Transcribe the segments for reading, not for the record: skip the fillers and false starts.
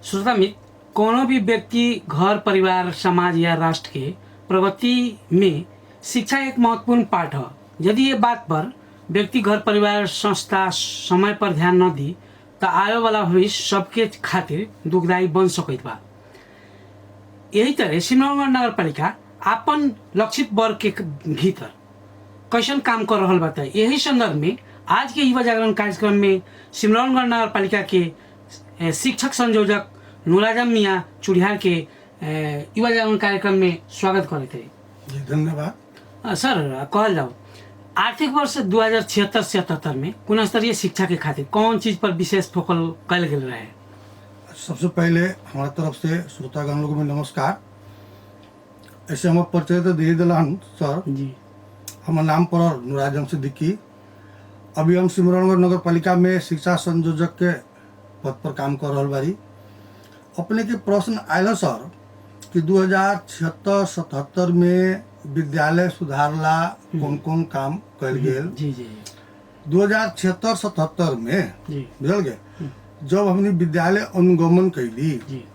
श्रोता मित्र, कोनो भी व्यक्ति घर परिवार समाज या राष्ट्र के प्रगति में शिक्षा एक महत्वपूर्ण पाठ है। यदि ये बात पर व्यक्ति घर परिवार संस्था समय पर ध्यान न दी तो आने वाला भविष्य सबके खातिर दुखदायी बन सकत बा। यही तरह सिमरौनगढ़ नगर पालिका आपन लक्षित वर्ग के भीतर कैसन काम कर रहा बता। यही संदर्भ में आज के युवा जागरण कार्यक्रम में सिमरौनगढ़ नगर पालिका के शिक्षक संयोजक नूराजम मियाँ चुड़ियार के युवा जागरण कार्यक्रम में स्वागत करे थे। जी धन्यवाद। सर, कहल जाओ आर्थिक वर्ष 2076-77 में गुणस्तरीय शिक्षा के खातिर कौन चीज पर विशेष फोकल कल गए रहे? सबसे पहले हमारा तरफ से श्रोतागण लोगों में नमस्कार। ऐसे हम परिचय तो दे दिलान सर जी। हमारा नाम पर नूराजम सिद्दीकी। अभी हम सिमरौनगढ़ नगर पालिका में शिक्षा संयोजक के पद पर काम कर रहा बारी। अपने के प्रश्न आयल सर कि 2076-77 में विद्यालय सुधार ला कौन कौन काम कल गेल। जी जी। 2076-77 में जी बुझल गए जब हमने विद्यालय अनुगमन कैली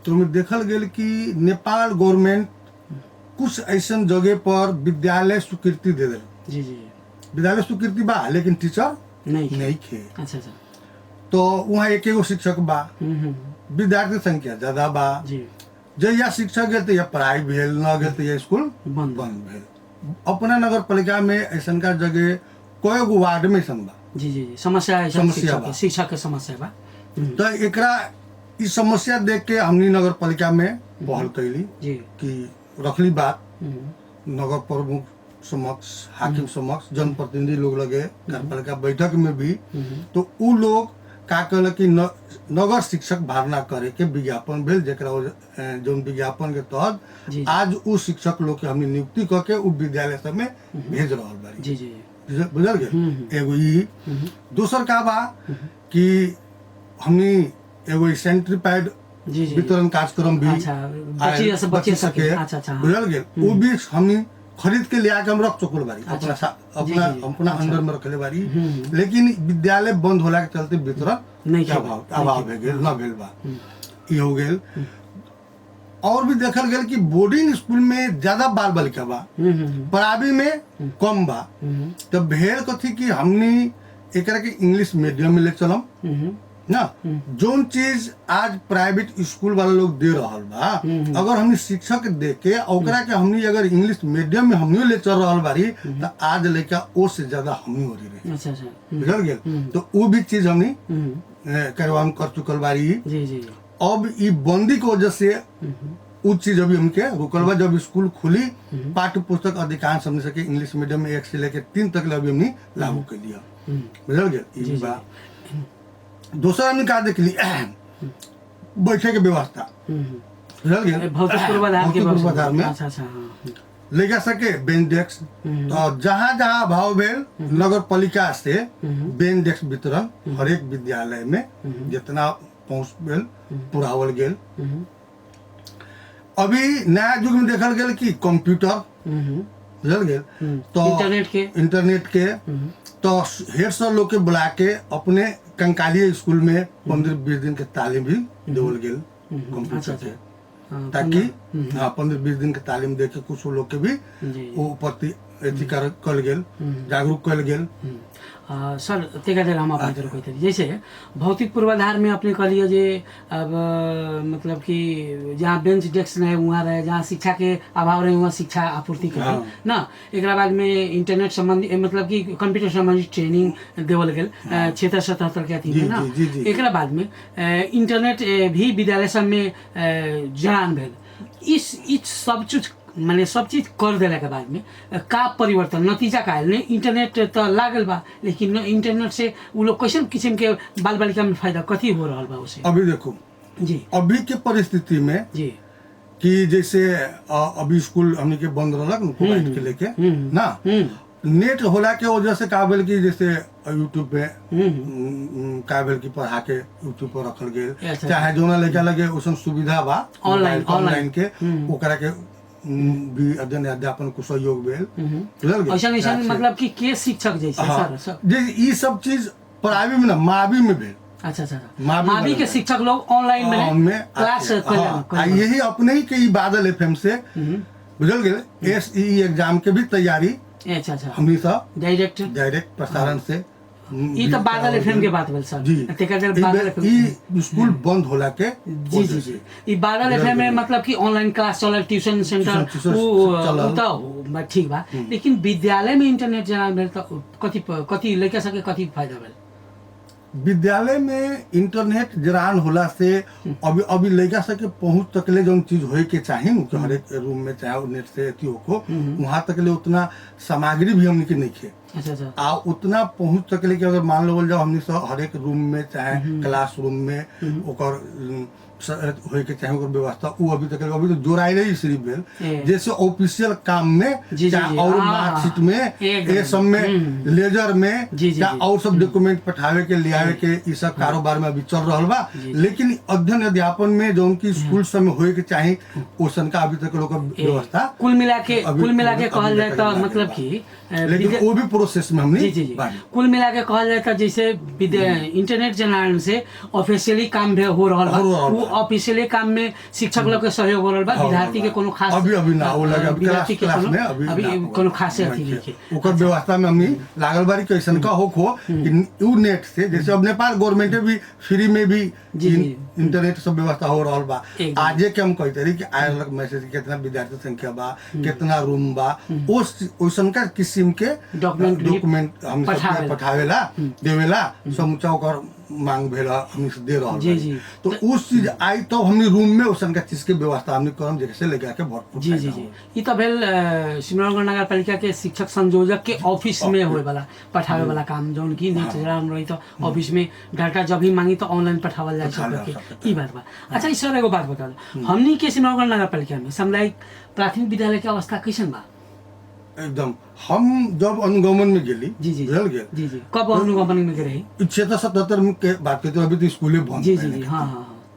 तो हमें देखल गेल कि नेपाल गवर्नमेंट कुछ ऐसा जगह पर विद्यालय स्वीकृति दे दे। जी जी। विद्यालय स्वीकृति बा लेकिन टीचर नहीं खे। अच्छा अच्छा। तो वहाँ एक एगो शिक्षक बा, विद्यार्थी संख्या ज्यादा बा। जी। जहिया शिक्षक गए या पढ़ाई भेल न गए या स्कूल बंद भेल। अपना नगर पालिका में ऐसा का जगह कोई गो वार्ड में ऐसा बा। जी जी। समस्या है, समस्या बा। शिक्षा के समस्या बा। तो एकरा इस समस्या देख के हमनी नगर पालिका में पहल कैली जी कि रखली बात नगर प्रमुख समक्ष, हाकिम समक्ष, जनप्रतिनिधि लोग लगे कार्यपालिका बैठक में भी। तो उ लोग का कहल कि नगर शिक्षक भरना करे के विज्ञापन भेल, जेकरा जोन विज्ञापन के तहत आज उ शिक्षक लोग के हमनी नियुक्ति करके उ विद्यालय सब में भेज रहा बारी। जी जी। बुझल गए एगो ई। दूसर का बा कि हमनी एगो सैनिटरी पैड वितरण कार्यक्रम भी बच्चे सके। बुझल गए वो भी हमनी खरीद के लिया के हम रख चुकल बारी। अपना अंदर में रखले बारी। लेकिन विद्यालय बंद होला के चलते वितरण अभाव भे गेल न भेल बा। ई हो गेल। और भी देखल गेल कि बोर्डिंग स्कूल में ज्यादा बाल बालिका बा, प्राइवेट में कम बा। तो भेल कथी कि हमनी एकरा के इंग्लिश मीडियम में ले चलम ना। जोन चीज आज प्राइवेट स्कूल वाला लोग दे रहा बा, अगर हमनी शिक्षक दे के ओकरा के हमनी अगर इंग्लिश मीडियम में हमनी ले चल रहा बारी तो आज लेके ओ से ज्यादा हमनी हो रही। अच्छा अच्छा। बुझल गेल। तो वो भी चीज हमनी करवाम कर चुकल बारी। जी जी। अब ई बंदी की वजह से उ चीज अभी हमके रुकल बा। जब स्कूल खुली पाठ्य पुस्तक अधिकांश हमने सके इंग्लिश मीडियम में 1 से लेकर 3 तक अभी हमने लागू कर लिया। बुझल गेल। ई बा। दूसरा हमने का देख ली बैठे के व्यवस्था। बुझल गेल। भौतिक पूर्वाधार में लेगा सके बेंच डेस्क। तो जहाँ जहाँ अभाव भेल नगर पालिका से बेंच डेस्क वितरण हर एक विद्यालय में जितना पहुँच भेल पुरावल गेल। अभी नया युग में देखल गेल कि कंप्यूटर बुझल गेल। तो इंटरनेट के तो हेड सर लोग के बुला के अपने कंकाली स्कूल में 15-20 दिन के तालीम भी देवल गेल कंप्यूटर के, ताकि 15-20 दिन के तालीम दे के कुछ लोग के भी वो प्रति अथी कल गेल, जागरूक कल गेल। सर तेका जगह हम अपने तरफ कहते जैसे भौतिक पूर्वाधार में अपने कहलिए जे अब मतलब कि जहाँ बेंच डेस्क रहे वहाँ रहे, जहाँ शिक्षा के अभाव रहे वहाँ शिक्षा आपूर्ति करे ना। एक बाद में इंटरनेट संबंधी मतलब कि कंप्यूटर संबंधी ट्रेनिंग देवल गेल 76-77 के अथी में ना। एक बाद में इंटरनेट भी विद्यालय सब में जड़ान भेल। इस सब चीज माने सब चीज कर देला के बाद में का परिवर्तन नतीजा का है? इंटरनेट तो लागल बा लेकिन इंटरनेट से वो लोग कैसे किस्म के बाल बालिका में फायदा कथी हो रहा बा उसे? अभी देखो जी अभी के परिस्थिति में जी कि जैसे अभी स्कूल हमने के बंद रहलक कोविड के लेके ना। नेट होला के वजह से का भेल कि जैसे यूट्यूब पे का भेल कि पढ़ा के यूट्यूब पर रखल गेल। चाहे जोना लेके लगे उसन सुविधा बा ऑनलाइन के ओकरा के भी अध्ययन अध्यापन को सहयोग भेल। ऐसा मतलब कि के शिक्षक जैसे सर ये सब चीज प्राइवेट में ना मावी में भेल। अच्छा अच्छा मावी मावी के वाला शिक्षक लोग ऑनलाइन में क्लास यही अपने ही के बादल एफएम से बुझल गेल एसई एग्जाम के भी तैयारी अच्छा अच्छा हमनी सब डायरेक्ट प्रसारण से ई तो बादल एफएम के बात भेल सर जी तेकर देर बादल एफएम ई स्कूल बंद होला के जी जी जी ई बादल एफएम में मतलब कि ऑनलाइन क्लास चलल ट्यूशन सेंटर वो तो ठीक बा लेकिन विद्यालय में इंटरनेट जना भेल तो कथी लड़का सबके कथी फायदा भेल विद्यालय में इंटरनेट जरान होला से अभी लड़का सबके पहुंच तकले जौन चीज होए के चाही कि हर एक रूम में चाहे नेट से अथी होको वहां तकले उतना सामग्री भी हमनी के नहीं खे अच्छा अच्छा आ उतना पहुंच तकले कि अगर मान लो जाओ हमनी सब हर एक रूम में चाहे क्लासरूम में ओकर होए के चाहे ओकर व्यवस्था उ अभी तक अभी तो जोड़ाइले ही सिर्फ भेल जैसे ऑफिशियल काम में चाहे और मार्कशीट में ये सब में लेजर में या और सब डॉक्यूमेंट पठावे के लियावे के ई सब कारोबार में अभी चल रहल बा लेकिन अध्ययन अध्यापन में जो उनकी स्कूल सब में होए के चाहे ओसन का अभी तक लोग व्यवस्था कुल मिला के कहल जाए तो मतलब कि लेकिन वो भी प्रोसेस में हमने जी कुल मिला के कहल जाए तो जैसे इंटरनेट जनरेशन से ऑफिशियली काम भी हो रहा है वो ऑफिशियली काम में शिक्षक लोग के सहयोग हो रहा है विद्यार्थी के कोनो खास अभी ना वो लगा क्लास में अभी कोनो खास अथी नहीं है ओकर व्यवस्था में हमनी लागल बारी कैसन का हो कि यू नेट से जैसे अब नेपाल गवर्नमेंट भी फ्री में भी इंटरनेट सब व्यवस्था हो रहा बा आजे के हम कहते रही कि आयल मैसेज कितना विद्यार्थी संख्या बा कितना रूम बा ओसन का किस्म के डॉक्यूमेंट हम पठावेला देवेला समूचा ओकर मांग भेला हमनी से दे रहल जी तो उस चीज आई तो हमनी रूम में ओसन का चीज के व्यवस्था हमनी करम जैसे लेके के भरपूर जी ई तो भेल सिमरौनगढ़ नगर पालिका के शिक्षक संयोजक के ऑफिस में होए वाला पठावे वाला काम जोन की नेट जरान रही तो ऑफिस में डाटा जब भी मांगी तो ऑनलाइन पठावल जाए सबके ई बात बा अच्छा इस सर एगो बात बता दो हमनी के सिमरौनगढ़ नगर पालिका में सामुदायिक प्राथमिक विद्यालय के अवस्था कैसन बा एकदम हम जब अनुगमन में गेली जी कब अनुगमन में रही 76-77 के बात करते अभी तो स्कूले बंद जी हां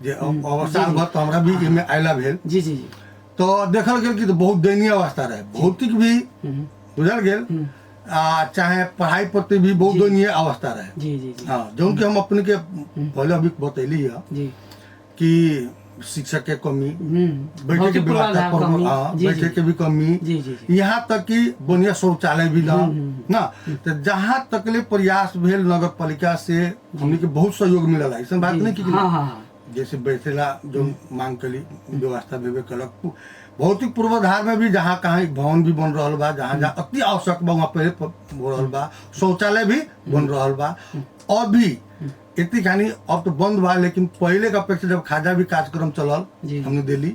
जे अवस्था भर तो हमरा भी एमे आइला भेल जी तो देखल गेल कि तो बहुत दयनीय अवस्था रहे भौतिक भी बुझल गेल चाहे पढ़ाई प्रति भी बहुत दयनीय अवस्था रहे जी हां जो कि हम अपने के पहले अभी बतैली है कि शिक्षक के कमी बैठे के व्यवस्था बैठे के भी कमी यहाँ तक कि बढ़िया शौचालय भी ना तो जहाँ तकले प्रयास भेल नगर पालिका से हमने के बहुत सहयोग मिलल है ऐसा बात नहीं कि जैसे बैठेला जो मांग कली व्यवस्था भेबे कलक भौतिक पूर्वाधार में भी जहाँ कहाँ भवन भी बन रहा बा जहाँ अति आवश्यक बा वहाँ पहले हो रहा बा शौचालय भी बन रहा बा अभी इतनी कहानी अब तो बंद बा लेकिन पहले का अपेक्षा जब खाजा भी कार्यक्रम चलल हमने दिल्ली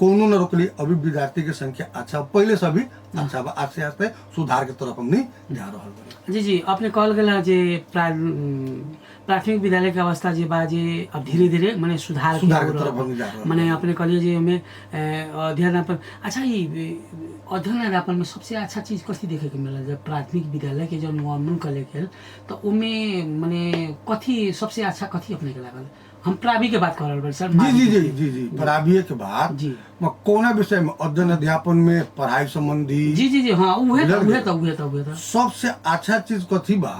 कोनो न रोकली अभी विद्यार्थी की संख्या अच्छा पहले से अभी अच्छा बा आस्ते आस्ते सुधार के तरफ हमने जा रहा जी आपने कहल गेला जे प्राथमिक विद्यालय के अवस्था जे बा जे अब धीरे धीरे माने सुधार के तरफ हमने जा रहा माने अपने कहलिए जे हमें अध्ययन अच्छा ये अध्ययन अध्यापन में सबसे अच्छा चीज कथी देखे के मिलल जब प्राथमिक विद्यालय के जब अनुगमन करे के तो उमे माने कथी सबसे अच्छा कथी अपने के लागल हम प्रावी के बात कर रहे हैं सर जी प्रावी के बाद जी कोना विषय में अध्ययन अध्यापन में पढ़ाई संबंधी जी हाँ उहे तो सबसे अच्छा चीज कथी बा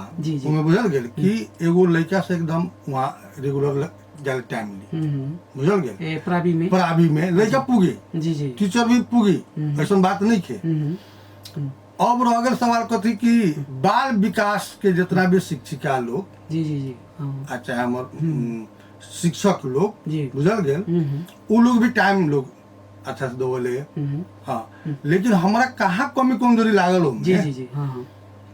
उमे बुझल गेल कि एगो लड़का से एकदम वहाँ रेगुलर जाल टाइमली बुझल गेल प्रावी में लड़का पुगे जी टीचर भी पुगी ऐसा बात नहीं खे अब रह गल सवाल कथी कि बाल विकास के जितना भी शिक्षिका लोग जी अच्छा हमार शिक्षक लोग बुझल गेल वो लोग भी टाइम लोग अच्छा से देवले हाँ लेकिन हमारा कहाँ कमी कमजोरी लागल हो जी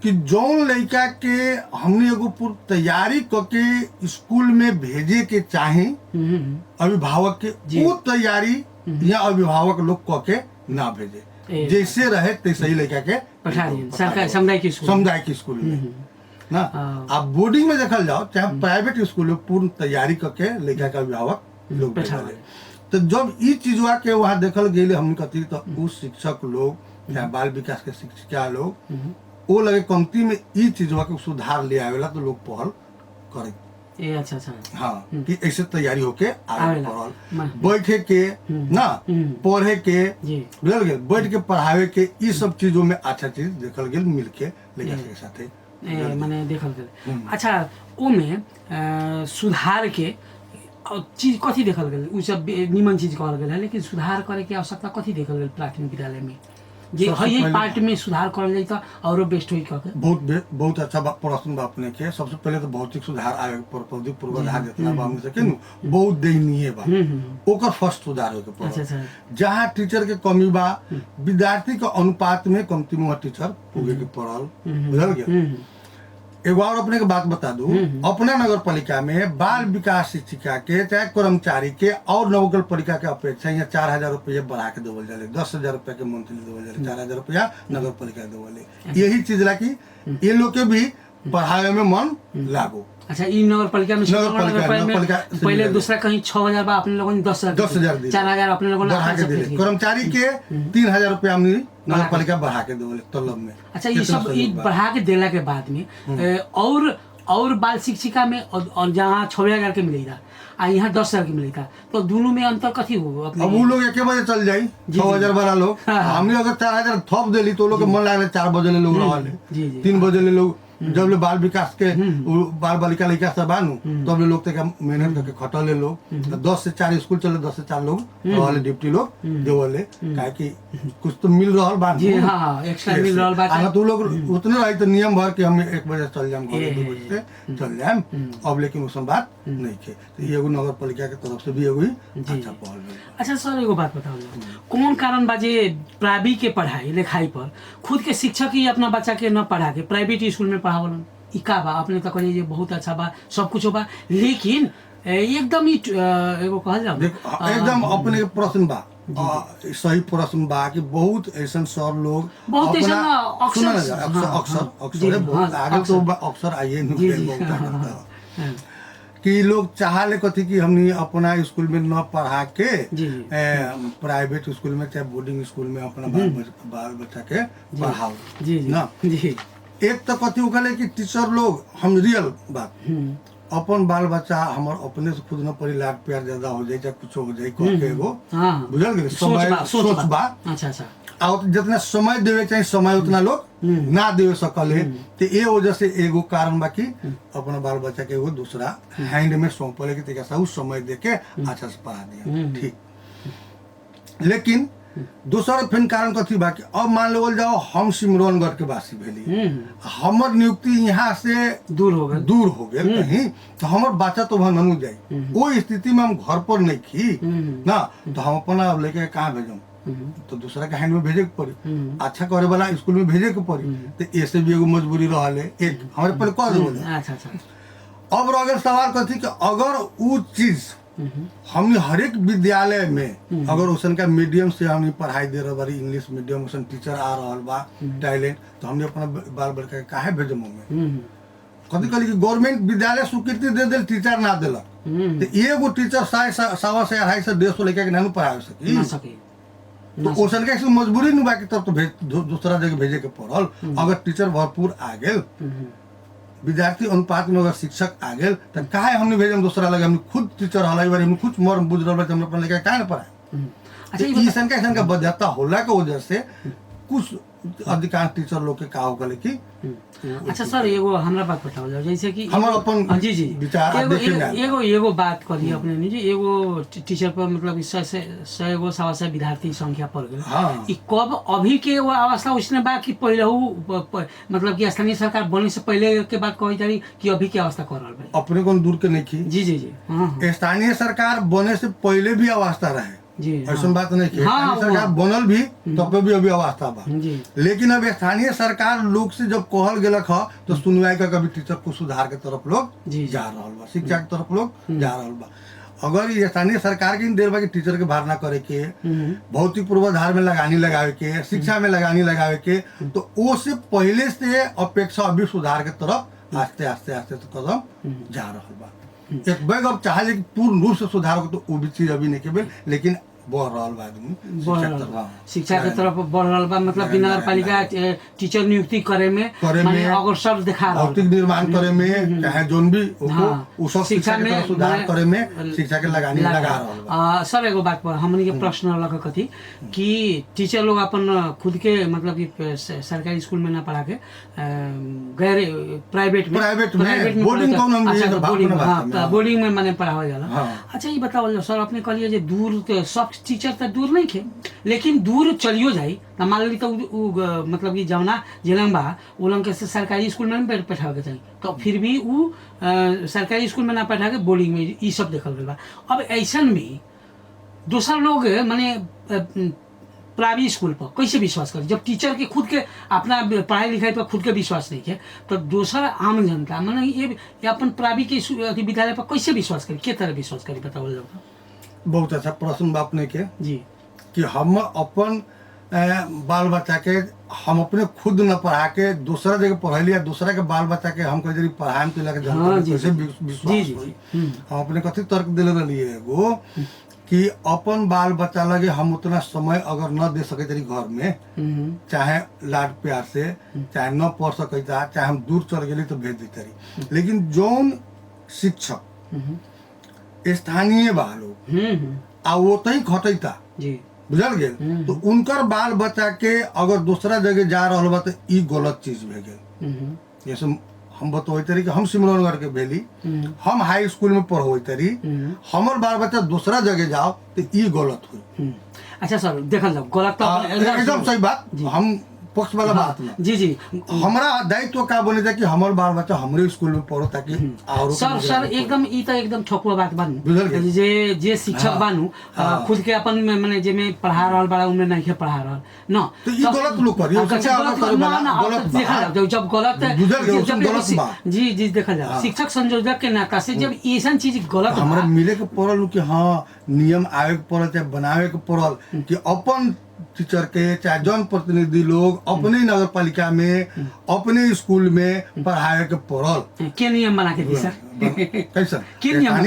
कि जौन लड़का के हमने एगो पूर्व तैयारी करके स्कूल में भेजे के चाहे अभिभावक के वो तैयारी या अभिभावक लोग करके ना भेजे जैसे रहे तैसे ही लड़का के सामुदायिक स्कूल में ना आप बोर्डिंग में देखल जाओ चाहे प्राइवेट स्कूल में पूर्ण तैयारी करके लड़का का अभिभावक लोग भेजले तो जब ई चीजवा के वहाँ देखल गए हम कथी तो उस शिक्षक लोग चाहे बाल विकास के शिक्षिका लोग वो लगे कमती में ई चीजवा के सुधार ले आवेला तो लोग पहल करे अच्छा हाँ कि ऐसे तैयारी होके आगे पढ़ल बैठे के ना पढ़े के बुझल गेल बैठ के पढ़ावे के ई सब चीजों में अच्छा चीज देखल गेल मिल के लड़का के साथे माने देखल गेल। अच्छा ओमे सुधार के चीज कथी देखल गेल? उ सब निमन चीज कहल गेल है, लेकिन सुधार करे के आवश्यकता कथी देखल गेल प्राथमिक विद्यालय में? जे यही पार्ट में सुधार करल जाई त औरो बेस्ट होई कह के। बहुत अच्छा प्रश्न बा अपने के। सबसे पहले तो भौतिक सुधार आवे पर भौतिक पूर्वाधार जितना बा हमने सके बहुत दयनीय बा, ओकर फर्स्ट सुधार होके पड़े। अच्छा जहाँ टीचर के कमी बा, विद्यार्थी के अनुपात में कमती में टीचर होगे के पड़ल, बुझल गया। एगो और अपने के बात बता दूं, अपना नगर पालिका में बाल विकास शिक्षिका के चाहे कर्मचारी के और नगर पालिका के अपेक्षा यहाँ 4,000 रुपया बढ़ा के देवल जाले, 10,000 रुपया के मंथली देवल जाले, 4,000 रुपया नगर पालिका देवले। यही चीज ला कि ये लोग के भी पढ़ाई में मन लागो। अच्छा ई नगर पालिका में पहले दूसरा कहीं 6,000 बा, अपने लोगों ने 10,000 दिए, 4,000 अपने लोगों ने बढ़ा के दिले। कर्मचारी के 3,000 रुपया हमने नगर पालिका बढ़ा के देवले तलब में। अच्छा ये सब बढ़ा के देला के बाद में और बाल शिक्षिका में और जहाँ 6,000 के मिलेगा आ यहाँ 10,000 के मिलेगा, तो दोनों में अंतर कथी होगा? अब वो लोग 1 बजे चल जाई, 6,000 वाला लोग। हमने अगर 4,000 थप देली तो लोग के मन लागले 4 बजे ले लोग रहले, 3 बजे ले लोग जब ले बाल विकास के बाल बालिका लड़का सब आनू तब ले लोग तक मेहनत करके खटले लोग। 10 से 4 स्कूल चले, 10 से 4 लोग रहले ड्यूटी लोग देवले, काहे कि कुछ तो मिल रहल बा। जी हां एक्स्ट्रा मिल रहल बा। आना तो लोग उतने रही तो नियम भर के हम 1 बजे चल जाम, 2 बजे से चल जाम। अब लेकिन उस बात नहीं के, तो एगो नगर पालिका के तरफ से भी एगो अच्छा पहल। अच्छा सर एगो बात बताओ, कौन कारण बा जे प्राइवेट के पढ़ाई लिखाई पर खुद के शिक्षक ही अपना बच्चा के न पढ़ा के प्राइवेट स्कूल में पढ़ावलन? ई का बा? अपने तो कहली जे बहुत अच्छा बा, सब कुछ बा, लेकिन एकदम ही एगो कहल जा एकदम अपने प्रश्न बा, सही प्रश्न बा कि बहुत ऐसा सर लोग बहुत ऐसा अक्सर बहुत आगे तो अक्सर आइए बहुत कि लोग चाहले कथी कि हमनी अपना स्कूल में न पढ़ा के प्राइवेट स्कूल में चाहे बोर्डिंग स्कूल में अपना बाल बच्चा के पढ़ाओ ना। एक तो कथी उकले कि टीचर लोग हम रियल बात अपन बाल बच्चा हमर अपने से खुद न पड़ी, लाड प्यार ज्यादा हो जाए चाहे कुछ हो जाए कह के एगो बुझल गेल समय सोच बा। अच्छा और जितना समय देवे चाहिए समय उतना लोग ना देवे सकल है, तो ये वजह से एगो कारण बाकी अपना बाल बच्चा के एगो दूसरा हैंड में सौंपले कि तरीका से समय दे के अच्छा से पढ़ा दिया ठीक। लेकिन दूसरा फिर कारण कथी बाकी, अब मान लेवल जाओ हम सिमरौनगढ़ के वासी भेली, हमर नियुक्ति यहाँ से दूर हो गए कहीं, तो हमर बच्चा तो वहाँ ननु जाए, वो स्थिति में हम घर पर नहीं की ना, तो हम अपना लेके कहाँ भेजम, तो दूसरा के हैंड में भेजे के पड़ी, अच्छा करे वाला स्कूल में भेजे के पड़ी, तो ऐसे भी एगो मजबूरी रहले एक हमारे पर कह दे। अब अगर सवाल कथी कि अगर वो चीज हम हर एक विद्यालय में अगर उसन का मीडियम से हम पढ़ाई दे रहे बारी, इंग्लिश मीडियम उसन टीचर आ रहा बा टैलेंट, तो हमने अपना बाल बच्चा के काहे भेजम में कथी कहली कि गवर्नमेंट विद्यालय स्वीकृति दे दे टीचर ना देलक, तो एगो टीचर 100 सवा से 250 150 लेके नहीं पढ़ा सकी, तो ओसन के मजबूरी नहीं बाकी तब तो दूसरा जगह भेजे के पड़ल। अगर टीचर भरपूर आ गेल, विद्यार्थी अनुपात में अगर शिक्षक आ गए तो काहे हमने भेजम दूसरा लगे, हमने खुद टीचर हलाई बारी, हमने खुद मर बुझ रहा हम अपन लेके काहे ना पढ़ाए। अच्छा ई संख्या बदता होला के वजह से कुछ अधिकांश टीचर लोग के का हो गले कि अच्छा सर एगो हमरा बात बताओ जाओ, जैसे कि हमर अपन जी विचार एगो बात करी अपने नहीं जी, एगो टीचर पर मतलब 100 गो 100 विद्यार्थी संख्या पड़ गई, ई कब अभी के वो अवस्था उसने बा कि पहले मतलब कि स्थानीय सरकार बनने से पहले के बात कही जारी कि अभी के अवस्था कर रहल बा? अपने को दूर के नहीं की जी स्थानीय सरकार बने से पहले भी अवस्था रहे, ऐसा बात नहीं की सरकार बनल भी तब पे भी अभी अवस्था बा, लेकिन अब स्थानीय सरकार लोग से जब कहल गेलक ह तो सुनवाई का कभी टीचर को सुधार के तरफ लोग जा रहा बा, शिक्षा के तरफ लोग जा रहा बा। अगर ये स्थानीय सरकार की देर बा कि टीचर के भार ना करे के, भौतिक पूर्वाधार में लगानी लगावे के, शिक्षा में लगानी लगावे के, तो वो से पहले से अपेक्षा अभी सुधार के तरफ आस्ते आस्ते आस्ते कदम जा रहा बा। एक बैग अब चाहे पूर्ण रूप से सुधार हो तो वो भी चीज अभी नहीं के, लेकिन बढ़ रहल बा आदमी बढ़ रहल बा। शिक्षा के तरफ बढ़ रहल बा, मतलब कि नगर पालिका टीचर नियुक्ति करे में माने अग्रसर दिखा रहल भौतिक निर्माण करे में चाहे जोन भी हाँ, उ सब शिक्षा में के सुधार माने करे में शिक्षा के लगानी लगा रहल बा। सर एगो बात पर हमनी के प्रश्न लगा कथी कि टीचर लोग अपन खुद के मतलब कि सरकारी स्कूल में ना पढ़ा के गैर प्राइवेट में बोर्डिंग कौन हम अच्छा, ये बोर्डिंग भाषा हाँ, में, तो बोर्डिंग में माने पढ़ावल जाला। हाँ। अच्छा ये बताओ सर, अपने कहलिए जे दूर के सब टीचर तो दूर नहीं थे, लेकिन दूर चलियो जाई तो मान ली तो मतलब कि जवना जिलंग बा उलंग के सरकारी स्कूल में बैठावे के चाहिए, तो फिर भी उ सरकारी स्कूल में ना बैठा के बोर्डिंग में ये सब देखल गइल बा। अब ऐसन में दूसरा लोग माने प्राइवेट स्कूल पर कैसे विश्वास करे जब टीचर के खुद के अपना पढ़ाई लिखाई पर खुद के विश्वास नहीं है, तो दूसरा आम जनता माने ये अपन प्राइवेट के विद्यालय पर कैसे विश्वास करे, के तरह विश्वास करे बताओ जाओ। बहुत अच्छा प्रश्न बाप ने के जी कि हम अपन बाल बच्चा के हम अपने खुद न पढ़ा के दूसरा जगह पढ़ा लिया, दूसरा के बाल बच्चा के हम कहीं पढ़ाएम तो लगे कैसे विश्वास होई। हम अपने कथी तर्क दिले रहिए एगो कि अपन बाल बच्चा लगे हम उतना समय अगर न दे सके तरी घर में, चाहे लाड प्यार से चाहे न पढ़ सके चाहे हम दूर चल गए तो भेज देते रही, लेकिन जौन शिक्षक स्थानीय बा लोग आ वो तई खटैता बुझल गेल, तो उनकर बाल बच्चा के अगर दूसरा जगह जा रहा बा तो ई गलत चीज भे गेल। जैसे हम बतवते रही कि हम सिमरनगढ़ के भेली, हम हाई स्कूल में पढ़ते रही, हमार बाल बच्चा दूसरा जगह जाओ तो ई गलत हुई। अच्छा सर देखल जाओ गलत तो एकदम सही बात, हम पक्ष वाला बात ना। जी जी हमारा दायित्व का बने था कि हमारे बाल बच्चा हमारे स्कूल में पढ़ो ताकि और सर एकदम ई तो एकदम ठोकुआ बात बानू जे शिक्षक बानू खुद के अपन माने जे में पढ़ा रहल बड़ा उनमें नहीं के पढ़ा रहल न, तो ई गलत लोग करियो गलत देखा जाओ जब गलत जी जी देखा जाओ शिक्षक संयोजक के नाता से जब ऐसा चीज गलत हमारा मिले के पड़ल कि हाँ नियम आवे के पड़ल चाहे बनावे के पड़ल कि अपन टीचर के चाहे जन प्रतिनिधि लोग अपने नगर पालिका में अपने स्कूल में पढ़ाए के पड़ल के नियम बना के दी सर कैसा के नियम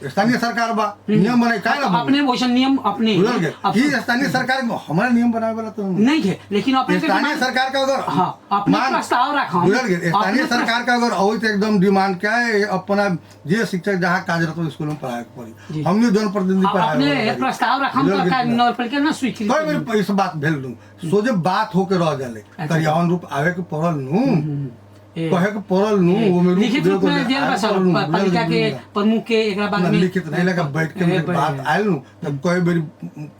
स्थानीय सरकार बा नियम बनाए का ना अपने वैसा नियम अपने कि स्थानीय सरकार में हमारा नियम बनावे वाला तो नहीं है, लेकिन अपने स्थानीय सरकार का अगर अपने प्रस्ताव रखा बुझल गेल स्थानीय सरकार का अगर हो तो एकदम डिमांड क्या है अपना जे शिक्षक जहाँ कार्यरत हो स्कूल में पढ़ाए के पड़ी हमने जन प्रतिनिधि अपने प्रस्ताव रखा नगर पालिका ना स्वीकृत कई बार इस बात भेल दूं सोचे बात होके रह जाले कार्यान्वयन रूप आवे के पड़ल नू कहे के पड़ल नू वो में लिखित रूप में दिया बा सर पालिका के प्रमुख के एकरा बाद में लिखित नहीं लगा बैठ के बात आयल नू तब कई बार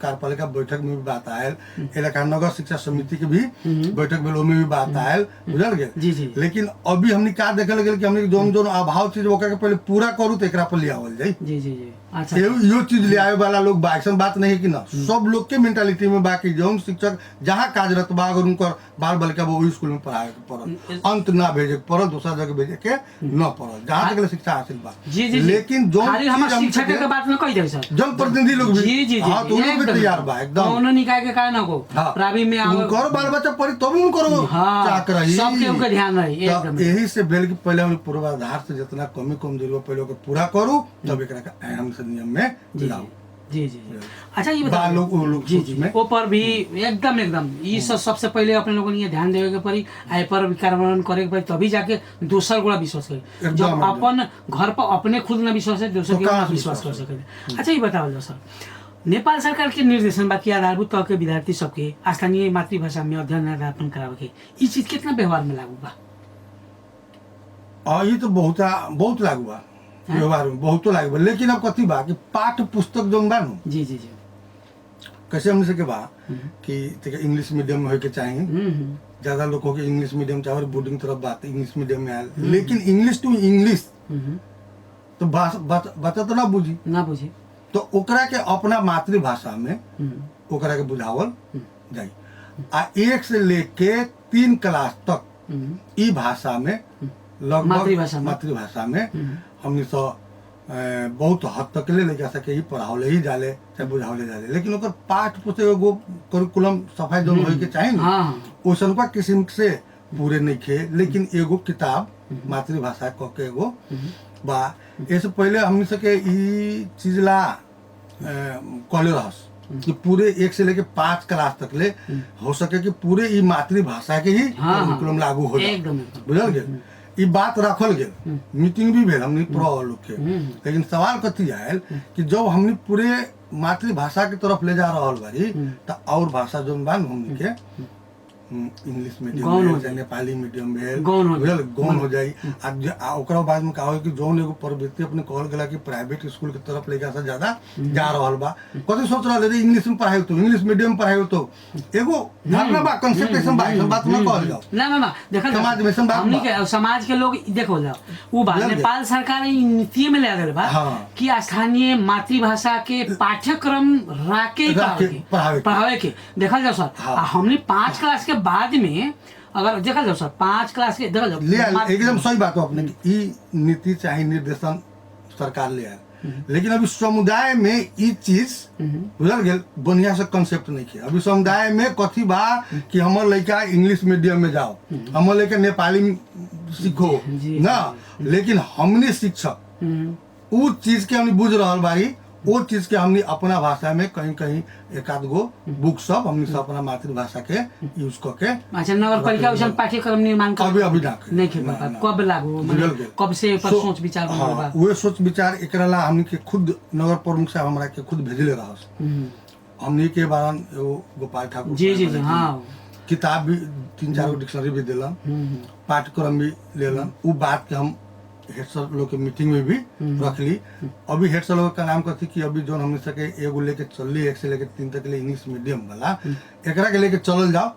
कार्यपालिका बैठक में भी बात आयल इलाका नगर शिक्षा समिति के भी बैठक में में भी बात आयल बुझल गेल। लेकिन अभी हमने क्या देखल गेल कि हमने जोन जोन अभाव चीज ओकरा के पहले पूरा करू तो एकरा पर ले आवल जाई। जी जी जी अच्छा यो चीज ले आवे वाला लोग बा, ऐसा बात नहीं है कि ना सब लोग के मेंटालिटी में बाकी जौन शिक्षक जहाँ कार्यरत बा अगर उनकर बाल बालिका वो स्कूल में पढ़ाए के पड़ल अंत ना भेजे के पड़ल दूसरा जगह भेजे के न पड़ल जहाँ तक शिक्षा हासिल बा। जी जी लेकिन जो शिक्षक के बात में कही दे सर जन प्रतिनिधि लोग भी जी जी हाँ तो लोग भी तैयार बा एकदम उन्होंने निकाय के कारण को प्राइवेट में उनकर बाल बच्चा पढ़ी तब उनको चाक रही सबके ऊपर ध्यान रही एकदम यही से भेल कि पहले हम पूर्वाधार से जितना कमी कमजोरी पहले ओके पूरा करू तब एकरा के अहम से नियम में लाओ। जी जी अच्छा ये बताओ जी जी ऊपर भी एकदम एकदम ये सबसे पहले अपने लोगों ने ध्यान देवे के पड़ी आय पर कार्यान्वयन करे के पड़ी तभी जाके दूसर गोड़ा विश्वास करे। जब अपन घर पर अपने खुद ना विश्वास है दूसरे के विश्वास कर सके। अच्छा ये बताओ सर नेपाल सरकार के निर्देशन बाकी आधारभूत तौर के विद्यार्थी सबके स्थानीय मातृभाषा में अध्ययन अध्यापन करावे के ये चीज कितना व्यवहार में लागू बा? ये तो बहुत लागू बा व्यवहार में बहुत लागू बा, लेकिन अब कथी बा कि पाठ्य पुस्तक जोन बा नु जी जी जी कैसे हमने से के बा कि इंग्लिश मीडियम में होके के चाहिए ज्यादा लोग के इंग्लिश मीडियम चाहे बोर्डिंग तरफ बात इंग्लिश मीडियम में आयल, लेकिन इंग्लिश टू इंग्लिश तो बच्चा तो ना बुझी तो ओकरा के अपना मातृभाषा में ओकरा के बुझावल जाई आ 1 से लेके 3 क्लास तक ई भाषा में लगभग मातृभाषा में हमने तो बहुत हद तक ले जा सके ही पढ़ावले ही जाले चाहे बुझावले जाले, लेकिन ओकर पाठ पुस्तक एगो करिकुलम सफाई जोन होय के चाहिए ना ओसन का किस्म से पूरे नहीं खे, लेकिन एगो किताब मातृभाषा क के एगो बा। इससे पहले हमने सके ई चीज ला कॉले रहस कि पूरे 1 से लेके 5 क्लास तक ले हो सके कि पूरे ई मातृभाषा के ही करिकुलम लागू हो जाए, बुझल गेल। ई बात रखल गेल, मीटिंग भी भेल हमनी प्रो लोग के। लेकिन सवाल कथी आयल कि जब हमनी पूरे मातृभाषा की तरफ ले जा रहल बारी त और भाषा जोन बा हमनी के इंग्लिश मीडियम भेल चाहे नेपाली मीडियम भेल बुझल गौन हो जाई। आ ओकरा बाद में का हो कि जौन एगो प्रवृत्ति अपने कहल गेला कि प्राइवेट स्कूल के तरफ लेके से ज्यादा जा रहल बा, कथी सोच रहल रे इंग्लिश में पढ़ाई तो इंग्लिश मीडियम में पढ़ाई तो एगो धारणा बा, कंसेप्ट ऐसा बा, ऐसा बात ना कहल जाओ ना देखल समाज में ऐसा हमनी के समाज के लोग देखो जाओ वो बात नेपाल सरकार नीति में ले गए बा कि स्थानीय मातृभाषा के पाठ्यक्रम राके पढ़ावे के देखल जाओ सर। हमने 5 क्लास के बाद में अगर देखल जाओ सर 5 क्लास के देखल जाओ एकदम सही बात हो अपने ई नीति चाहे निर्देशन सरकार ले आए, लेकिन अभी समुदाय में ई चीज बुझल गेल बढ़िया से कंसेप्ट नहीं है। अभी समुदाय में कथी बा कि हमर लड़का इंग्लिश मीडियम में जाओ, हमर लड़का नेपाली सीखो ना, लेकिन हमने शिक्षक उ चीज के हमने बुझ रहल बारी, वो चीज के हमने अपना भाषा में कहीं कहीं एक आध गो बुक सब हमने सब अपना मातृभाषा के यूज करके। अच्छा, नगर पालिका उसन पाठ्यक्रम निर्माण कभी अभी नहीं कब लागू मतलब कब से पर सोच विचार बनल बा? वो सोच विचार एकरा ला हमने के खुद नगर प्रमुख साहब हमरा के खुद भेजले रहस। हमने के बारन एगो गोपाल ठाकुर जी जी हां किताब भी 3-4 गो डिक्शनरी भी देलन, पाठ्यक्रम भी लेलन। उ बात के हम हेड सर लोग के मीटिंग में भी रख ली। अभी हेड सर लोग का नाम कथी कि अभी जो हमने सके एगो लेके चलली 1 से लेके 3 तक के लिए इंग्लिश मीडियम वाला एकरा के लेके चलल जाओ,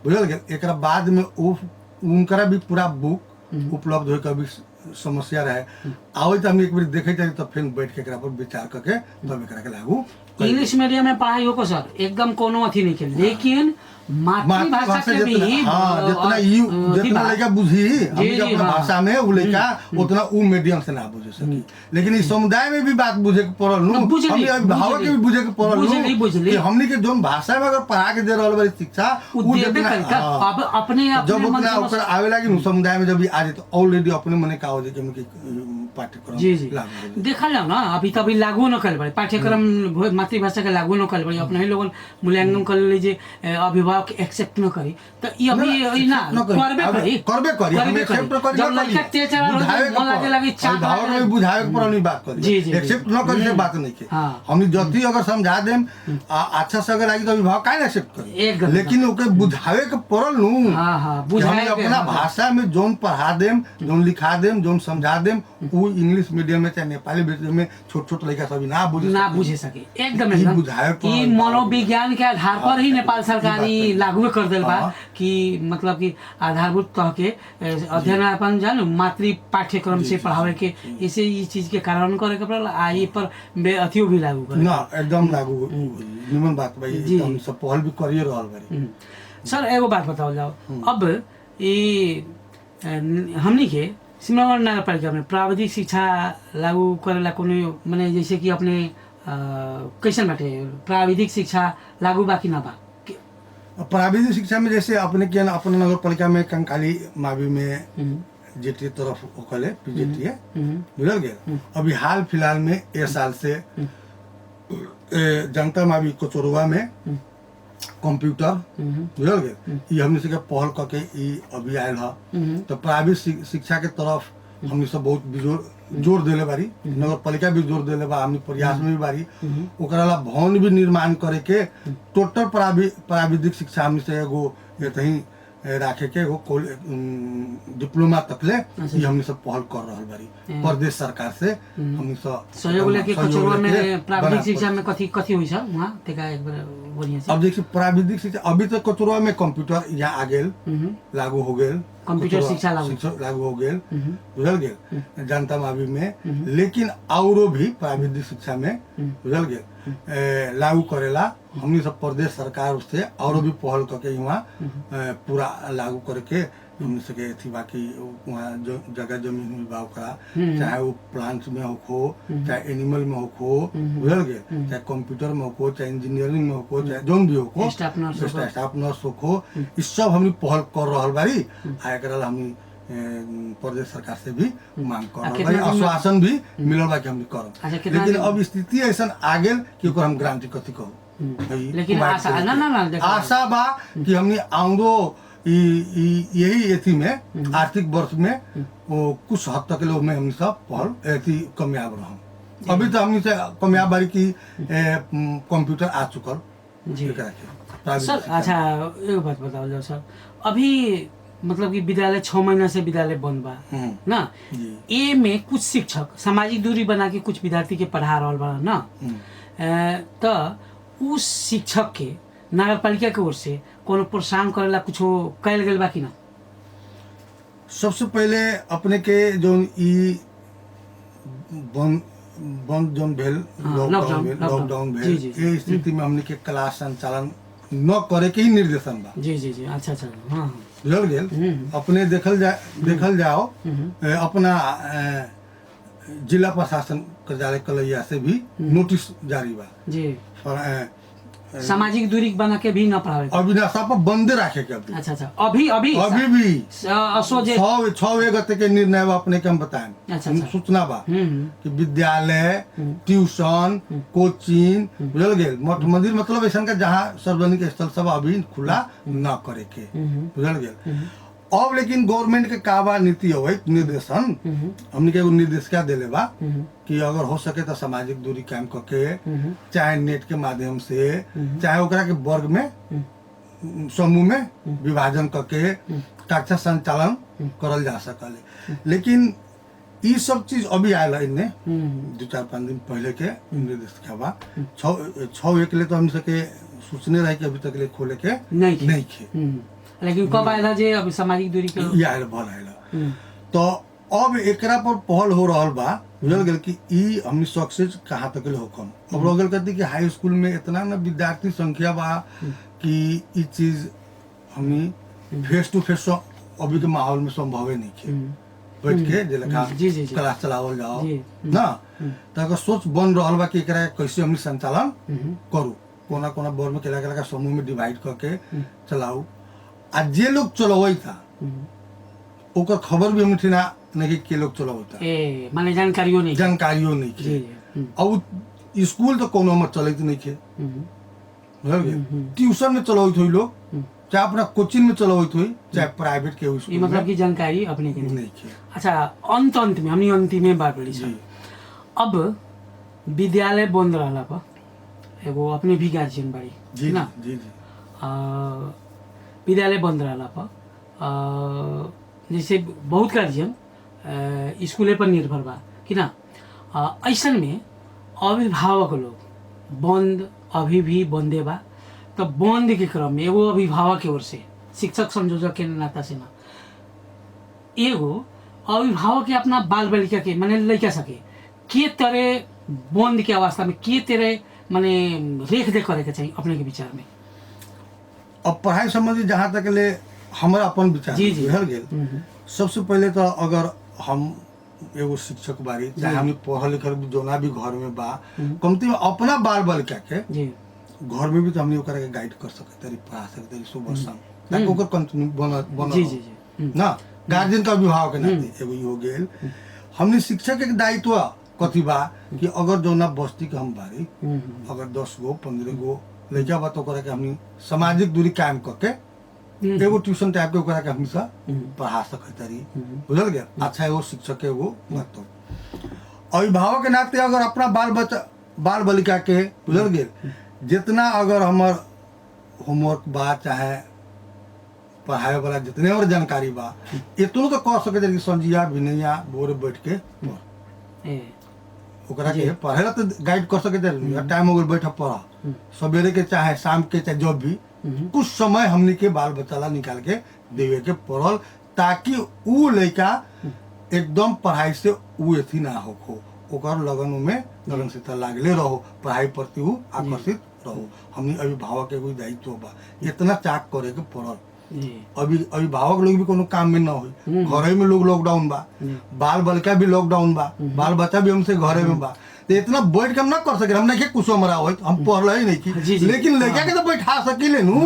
बुझल गेल। एकरा बाद में उनकरा भी पूरा बुक उपलब्ध होय के अभी समस्या रहे आवे तो हम एक बार देखे जाए तो फिर बैठ के एकरा पर विचार करके तब एकरा के लागू। इंग्लिश मीडियम में पढ़ाई हो को सर एकदम कोनो अथी नहीं के, लेकिन मातृभाषा के भी जितना लड़का बुझी अपना भाषा में वो लड़का उतना उ मीडियम से ना बुझे सकी। लेकिन इस समुदाय में भी बात बुझे के पड़ल नु, हमनी अभिभावक के भी बुझे के पड़ल नु कि हमनी के जोन भाषा में अगर पढ़ा के दे रहल बारी शिक्षा उ जितना अब अपने जब उतना ओकर आवे लागी समुदाय में जब आ जाए तो ऑलरेडी अपने मने का हो जाए कि हमनी पाठ्यक्रम जी जी देखल जाओ ना अभी तभी लागू न कर बड़े पाठ्यक्रम मातृभाषा के लागू न कर बड़े अपने ही लोग मूल्यांकन कर लीजिए अभिभावक एक्सेप्ट न करी तो ये अभी ना करबे करी हम एक्सेप्ट करी जब लड़का तेज मन लागे लगी अभिभावक में बुझावे के परनी बात करी एक्सेप्ट न करी से बात नहीं के हमनी जति अगर समझा देम अच्छा से अगर लागी तो अभिभावक काहे एक्सेप्ट करी, लेकिन ओके बुझावे के परल नु। हां हां बुझावे अपना भाषा में जोन पढ़ा देम जोन लिखा देम जोन समझा देम वो इंग्लिश मीडियम में चाहे नेपाली मीडियम में छोट लड़का सब ना बुझे सके एकदम ई मनोविज्ञान के आधार पर ही नेपाल सरकार लागू कर दिल बा कि मतलब कि आधारभूत तह के अध्ययन अपन जान मातृ पाठ्यक्रम से पढ़ावे के इसे ये चीज के कारण करे के पड़ल आ ये पर अथियो भी लागू करे ना एकदम लागू निमन बात भाई हम सब पहल भी करिए रहल बारी। सर एगो बात बताओ जाओ अब ये हमनी के सिमरावल नगर पालिका में प्राविधिक शिक्षा लागू करेला कोनो माने जैसे कि अपने कैसन बाटे प्राविधिक शिक्षा लागू बा कि ना बा? प्राविधिक शिक्षा में जैसे अपने के अपने नगर पालिका में कंकाली मावी में जेटी तरफ ओकले पीजीटी है बुझल गेल। अभी हाल फिलहाल में ए साल से जनता मावी कोचोरुआ में कंप्यूटर बुझल गेल ये हमने से पहल करके अभी आयल है। तो प्राइवेट शिक्षा के तरफ हमने सब बहुत जोर देले बारी, नगर पालिका भी जोर देले बा, हमने प्रयास में भी बारी ओकरा ला भवन भी निर्माण करे के टोटल प्राविधिक शिक्षा हमने से एगो यही राखे के एगो डिप्लोमा तक ले ये हमने सब पहल कर रहल बारी प्रदेश सरकार से हमने सब सहयोग लेके कोचरवा में प्राविधिक शिक्षा में कथी कथी होई छ वहां तेका एक बार बोलिए से। अब देखिए प्राविधिक शिक्षा अभी तक कोचरवा में कंप्यूटर यहाँ आ गेल लागू हो गेल, कंप्यूटर शिक्षा लागू हो गेल बुझल गेल जनता मावी में, लेकिन औरो भी प्राविधिक शिक्षा में बुझल गेल लागू करेला हमनी सब प्रदेश सरकार से और भी पहल करके वहाँ पूरा लागू करके हमने सके थी बाकी वहाँ जो जगह जमीन में बा ओकरा चाहे वो प्लांट्स में हो चाहे एनिमल में हो बुझल गेल चाहे कंप्यूटर में हो चाहे इंजीनियरिंग में हो चाहे जोन भी हो स्टाफ नर्स हो इस सब हमने पहल कर रहल बारी आ एकरा हमनी प्रदेश सरकार से भी मांग कर कितना दिन में- आश्वासन भी मिलल बा कि हम करब। अच्छा, कितना लेकिन दिन- अब स्थिति ऐसा आ गेल कि ओकर हम गारंटी कथी कहू। भाई, लेकिन कुमार आशा से ना ना ना देखो आशा बा कि हमने आउंदो यही एथी में आर्थिक वर्ष में वो कुछ हद तक लोग में हमने सब पहल एथी कामयाब रहम। अभी तो हमने से कामयाब बारी की कंप्यूटर आ चुकल जी एकरा के प्राइवेट सर। शिक्षा। अच्छा एक बात बताओ जाओ सर, अभी मतलब कि विद्यालय 6 महीना से विद्यालय बंद बा ना, जी ए में कुछ शिक्षक सामाजिक दूरी बना के कुछ विद्यार्थी के पढ़ा रहल बा ना, तो उस शिक्षक के नगर पालिका के ओर से कोनो प्रोत्साहन करेला कुछ कैल गेल बा कि ना? सबसे पहले अपने के जो ई बंद जोन भेल लॉकडाउन जी, भेल जी, ये स्थिति में हमने के क्लास संचालन न करे के ही निर्देशन बा। जी जी जी अच्छा अच्छा हाँ हाँ बुझल गेल। अपने देखल जाओ अपना जिला प्रशासन कार्यालय कलैया से भी नोटिस जारी बा जी और सामाजिक दूरी बना के भी ना पढ़ावे के। अविनाशा पर बंदे राखे के अभी अच्छा अच्छा अभी भी सोचे 6 गते के निर्णय बा अपने के हम बताएं। अच्छा, अच्छा। सूचना बा हम्म कि विद्यालय ट्यूशन कोचिंग बुझल गेल मठ मंदिर मतलब ऐसा का जहाँ सार्वजनिक स्थल सब अभी खुला न करे के बुझल गेल। अब लेकिन गवर्नमेंट के का बा नीति हो निर्देशन हमने के एगो निर्देशिका देले बा कि अगर हो सके तो सामाजिक दूरी कायम करके चाहे नेट के माध्यम से चाहे ओकरा के वर्ग में समूह में विभाजन करके कक्षा संचालन करल जा सकले। लेकिन ये सब चीज अभी आयल इनने 2-4-5 दिन पहले के निर्देशिका बा 6 ले तो हम सके सोचने रहे कि अभी तक ले खोले के नहीं खे। लेकिन कब आएला जे अब सामाजिक दूरी के ये आयल भल आयल तो अब एकरा पर पहल हो रहल बा बुझल गेल कि ई हमनी सक्सेस कहाँ तक ले होकम। अब रह गेल कहती कि हाई स्कूल में इतना ना विद्यार्थी संख्या बा कि ई चीज हमनी फेस टू फेस अभी के माहौल में संभव नहीं खे बैठ के जे लेखा जी, जी, जी। क्लास चलावल जाओ जी, ना तो अगर सोच बन रहल बा कि एकरा कैसे हमनी संचालन करू कोना कोना वर्ग में केला समूह में डिवाइड करके चलाऊ। आ जे लोग चलवई था ओकर खबर भी हमने ना नहीं के लोग चलवता ए माने जानकारियों नहीं जानकारियों नहीं जी के। अब स्कूल तो कोनो में चलत नहीं के बुझल गेल। ट्यूशन में चलवत हुई लोग चाहे अपना कोचिंग में चलवत हुई चाहे प्राइवेट के ये स्कूल मतलब की जानकारी अपने के नहीं के। अच्छा अंत में हमनी अंतिम में बात बड़ी जी अब विद्यालय बंद रहला पर एगो अपने भी गार्जियन बाड़ी जी ना जी जी विद्यालय बंद रहला पर जैसे बहुत गार्जियन स्कूले पर निर्भर बा कि ना, ऐसन में अभिभावक लोग बंद अभी भी बंदे बा तो बंद के क्रम में एगो अभिभावक के ओर से शिक्षक संयोजक के नाता से ना एगो अभिभावक के अपना बाल बालिका के माने लड़का सके के तरह बंद के अवस्था में के तरह माने रेख देख करे के चाहिए अपने के विचार में। अब पढ़ाई संबंधी जहाँ तक ले हमारा अपन विचार जी, जी। बुझल गेल। सबसे पहले तो अगर हम एगो शिक्षक बारी चाहे हम पढ़ल लिखल जोना भी घर में बा कमती में अपना बाल बालिका के जी घर में भी तो हमने ओकरा के गाइड कर सकते तरी पढ़ा सकते तरी सुबह शाम ताकि ओकर कंटिन्यू बन जी जी जी ना गार्जियन का अभिभावक के नाते एगो ई हो गेल। हमने शिक्षक के दायित्व कथी बा कि अगर जोना बस्ती के हम बारी अगर 10 गो 15 गो लड़का बा तो ओकरा के हमनी सामाजिक दूरी कायम करके एगो ट्यूशन टाइप के ओकरा के हमेशा पढ़ा सकते तरी बुझल गया। अच्छा एगो शिक्षक के एगो मतलब अभिभावक के नाते अगर अपना बाल बालिका के बुझल गेल जितना अगर हमार होमवर्क बा चाहे पढ़ाए वाला जितने और जानकारी बा इतनो तो कह सके कि संजिया भिनैया बोरे बैठ के पढ़ ओकरा के पढ़े तो गाइड कर सके टाइम हो गया बैठ पढ़ सवेरे के चाहे शाम के चाहे जब भी कुछ समय हमने के बाल बच्चा निकाल के देवे के पढ़ल ताकि उ लड़का एकदम पढ़ाई से उ अथी ना हो ओकर लगन से तो लागले रहो पढ़ाई प्रति उ आकर्षित रहो। हमने अभिभावक के कोई दायित्व बा इतना चाक करे के पड़ल। अभिभावक लोग भी कोनो काम में ना हुई घरे में लोग लॉकडाउन बा बाल बालिका भी लॉकडाउन बा बाल बच्चा भी हमसे घरे में बा तो इतना बैठ के हम ना कर सके हम नहीं कुछ हमारा हो हम पढ़ रहे नहीं की लेकिन लड़का के तो बैठा सकिले नु।